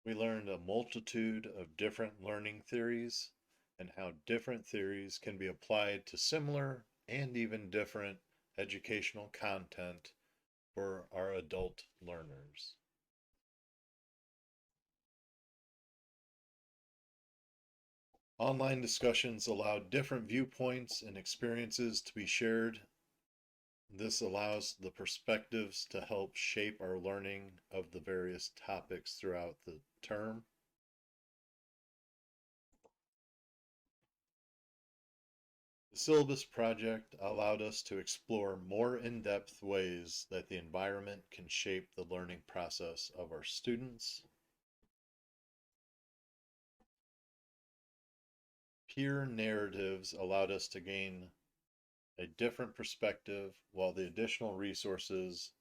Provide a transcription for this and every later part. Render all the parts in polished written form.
We learned a multitude of different learning theories and how different theories can be applied to similar and even different educational content for our adult learners. Online discussions allow different viewpoints and experiences to be shared. This allows the perspectives to help shape our learning of the various topics throughout the term. The syllabus project allowed us to explore more in-depth ways that the environment can shape the learning process of our students. Peer narratives allowed us to gain a different perspective, while the additional resources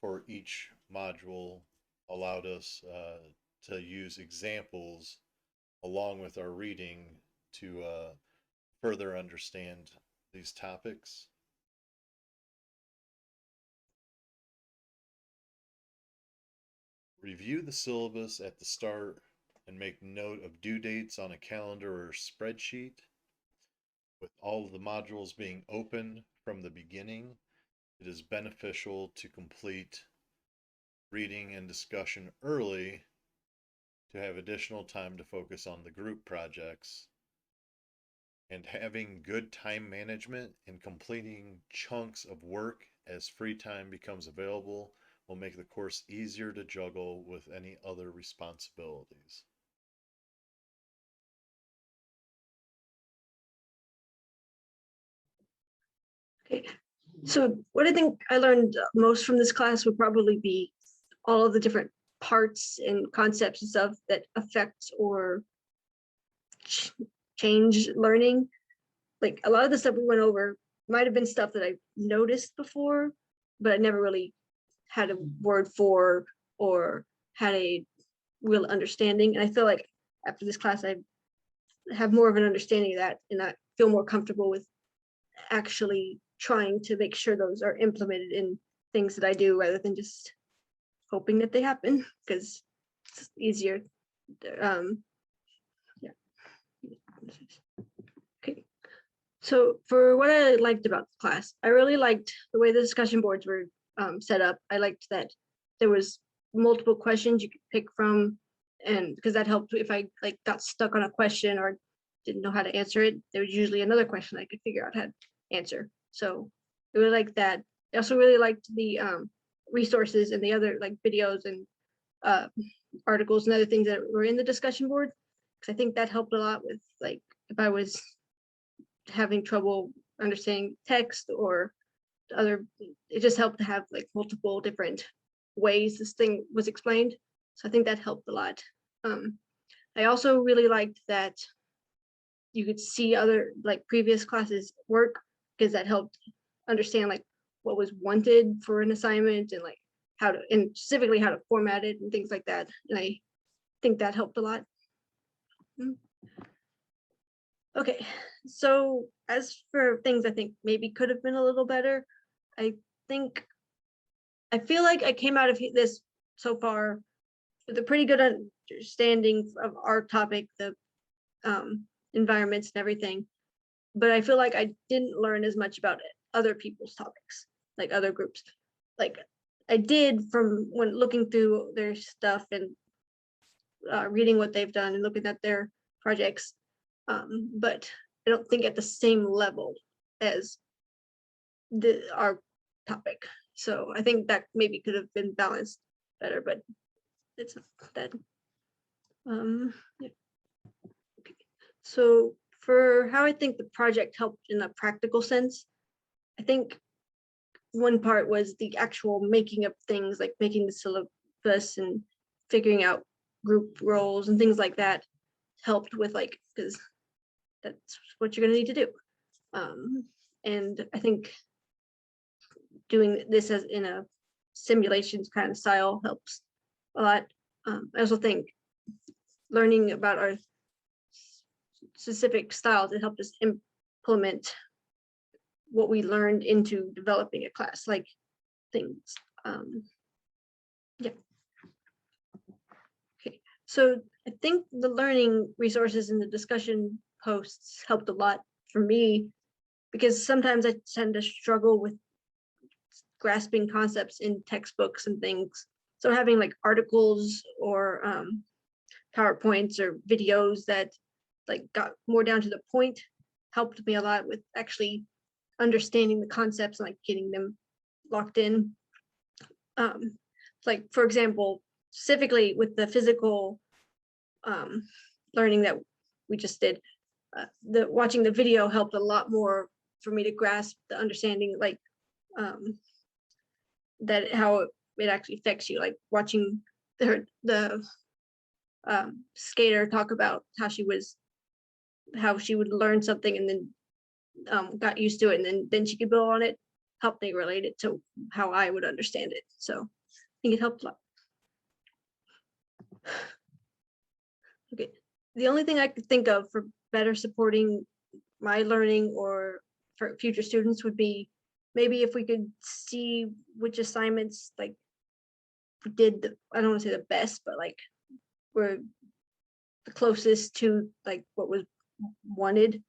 for each module allowed us to use examples along with our reading to further understand these topics. Review the syllabus at the start and make note of due dates on a calendar or spreadsheet. With all of the modules being open from the beginning, it is beneficial to complete reading and discussion early to have additional time to focus on the group projects. And having good time management and completing chunks of work as free time becomes available will make the course easier to juggle with any other responsibilities. Okay, so what I think I learned most from this class would probably be all of the different parts and concepts and stuff that affect or change learning. Like a lot of the stuff we went over might have been stuff that I noticed before, but I never really had a word for or had a real understanding. And I feel like after this class, I have more of an understanding of that, and I feel more comfortable with actually trying to make sure those are implemented in things that I do rather than just hoping that they happen, because it's easier. Yeah. Okay. So for what I liked about the class, I really liked the way the discussion boards were set up. I liked that there was multiple questions you could pick from, and because that helped if I like got stuck on a question or didn't know how to answer it, there was usually another question I could figure out how to answer. So I really liked that. I also really liked the resources and the other like videos and articles and other things that were in the discussion board, because I think that helped a lot with like if I was having trouble understanding text or other, it just helped to have like multiple different ways this thing was explained. So I think that helped a lot. I also really liked that you could see other like previous classes work, because that helped understand like what was wanted for an assignment and like how to, and specifically how to format it and things like that. And I think that helped a lot. Okay, so as for things I think maybe could have been a little better, I think I feel like I came out of this so far with a pretty good understanding of our topic, the environments and everything. But I feel like I didn't learn as much about other people's topics, like other groups. Like I did from when looking through their stuff and reading what they've done and looking at their projects. But I don't think at the same level as our topic. So I think that maybe could have been balanced better, but it's not that. Yeah. Okay. So for how I think the project helped in a practical sense, I think one part was the actual making of things, like making the syllabus and figuring out group roles and things like that helped with, like, because that's what you're going to need to do. And I think doing this as in a simulations kind of style helps a lot. I also think learning about our specific styles, it helped us implement what we learned into developing a class, like things. Yeah. So I think the learning resources and the discussion posts helped a lot for me because sometimes I tend to struggle with grasping concepts in textbooks and things. So having like articles or PowerPoints or videos that like got more down to the point helped me a lot with actually understanding the concepts and like getting them locked in. Like for example, specifically with the physical learning that we just did, the watching the video helped a lot more for me to grasp the understanding, like that how it actually affects you, like watching the skater talk about how she would learn something and then got used to it, and then she could build on it, helped me relate it to how I would understand it. So I think it helped a lot. Okay, the only thing I could think of for better supporting my learning or for future students would be maybe if we could see which assignments like did I don't want to say the best, but like were the closest to like what was wanted.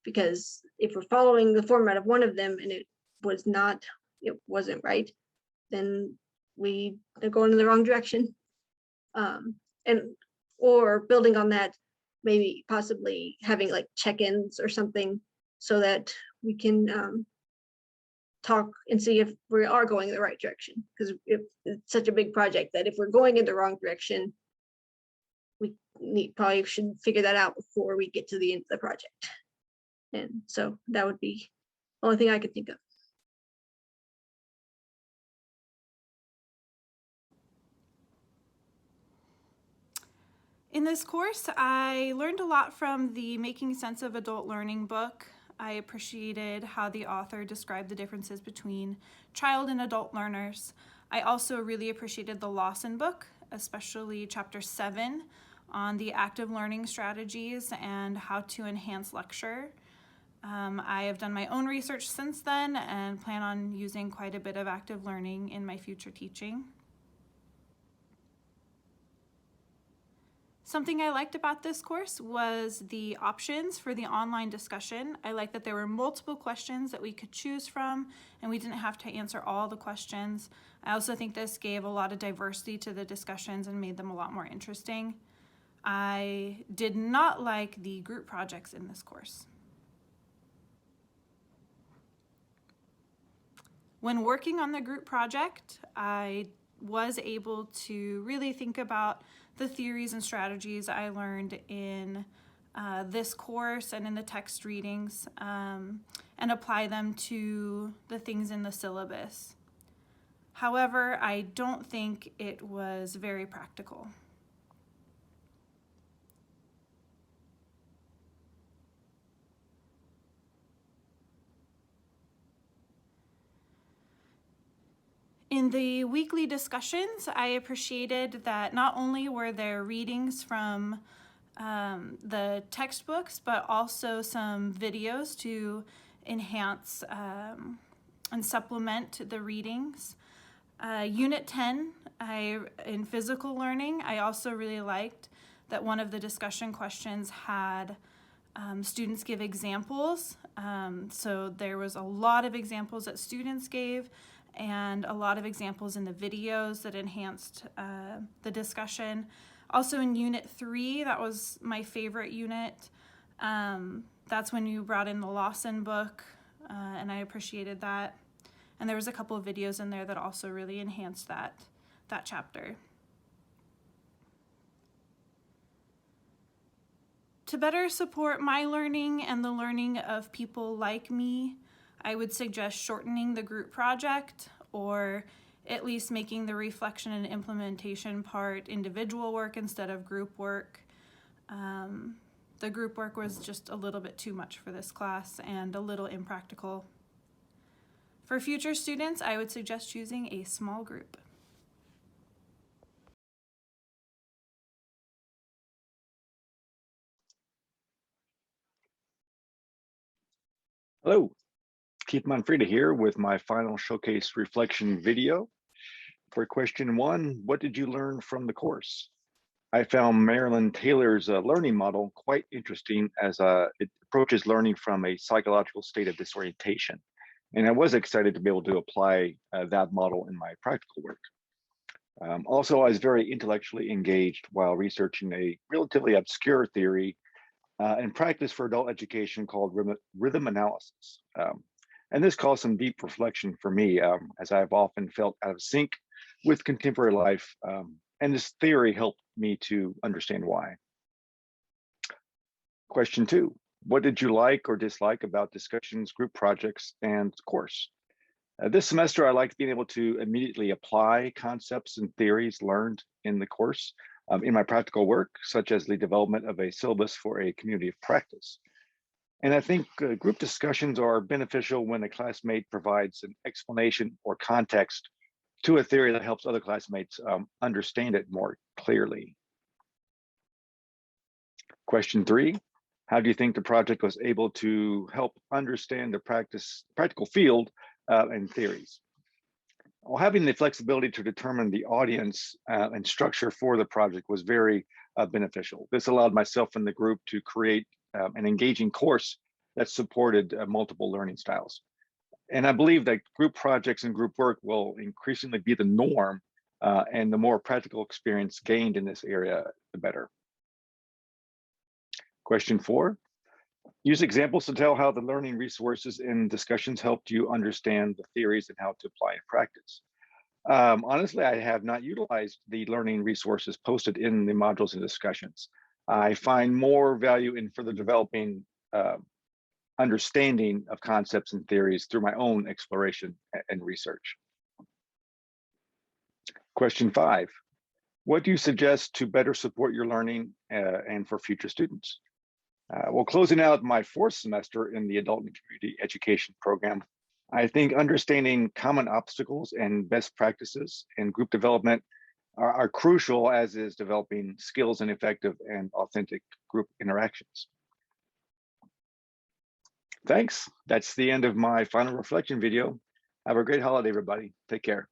Because if we're following the format of one of them and it wasn't right, then we are going in the wrong direction. And or building on that, maybe possibly having like check-ins or something so that we can talk and see if we are going in the right direction. Because if it's such a big project that if we're going in the wrong direction, we probably should figure that out before we get to the end of the project. And so that would be the only thing I could think of. In this course, I learned a lot from the Making Sense of Adult Learning book. I appreciated how the author described the differences between child and adult learners. I also really appreciated the Lawson book, especially chapter 7 on the active learning strategies and how to enhance lecture. I have done my own research since then and plan on using quite a bit of active learning in my future teaching. Something I liked about this course was the options for the online discussion. I liked that there were multiple questions that we could choose from and we didn't have to answer all the questions. I also think this gave a lot of diversity to the discussions and made them a lot more interesting. I did not like the group projects in this course. When working on the group project, I was able to really think about the theories and strategies I learned in this course and in the text readings and apply them to the things in the syllabus. However, I don't think it was very practical. In the weekly discussions, I appreciated that not only were there readings from the textbooks, but also some videos to enhance and supplement the readings. Unit 10, in physical learning, I also really liked that one of the discussion questions had students give examples. So there was a lot of examples that students gave and a lot of examples in the videos that enhanced the discussion. Also in Unit 3, that was my favorite unit. That's when you brought in the Lawson book, and I appreciated that. And there was a couple of videos in there that also really enhanced that chapter. To better support my learning and the learning of people like me, I would suggest shortening the group project or at least making the reflection and implementation part individual work instead of group work. The group work was just a little bit too much for this class and a little impractical. For future students, I would suggest choosing a small group. Hello, Keith Manfreda here with my final showcase reflection video. For question 1, what did you learn from the course? I found Marilyn Taylor's learning model quite interesting as it approaches learning from a psychological state of disorientation. And I was excited to be able to apply that model in my practical work. Also, I was very intellectually engaged while researching a relatively obscure theory in practice for adult education called rhythm analysis. And this caused some deep reflection for me, as I've often felt out of sync with contemporary life. And this theory helped me to understand why. Question 2, what did you like or dislike about discussions, group projects, and course? This semester, I liked being able to immediately apply concepts and theories learned in the course in my practical work, such as the development of a syllabus for a community of practice. And I think group discussions are beneficial when a classmate provides an explanation or context to a theory that helps other classmates understand it more clearly. Question 3, how do you think the project was able to help understand the practical field and theories? Well, having the flexibility to determine the audience and structure for the project was very beneficial. This allowed myself and the group to create an engaging course that supported multiple learning styles. And I believe that group projects and group work will increasingly be the norm, and the more practical experience gained in this area, the better. Question 4, use examples to tell how the learning resources and discussions helped you understand the theories and how to apply in practice. Honestly, I have not utilized the learning resources posted in the modules and discussions. I find more value in further developing understanding of concepts and theories through my own exploration and research. Question 5, what do you suggest to better support your learning and for future students? Well, closing out my 4th semester in the adult and community education program, I think understanding common obstacles and best practices in group development are crucial, as is developing skills in effective and authentic group interactions. Thanks. That's the end of my final reflection video. Have a great holiday, everybody. Take care.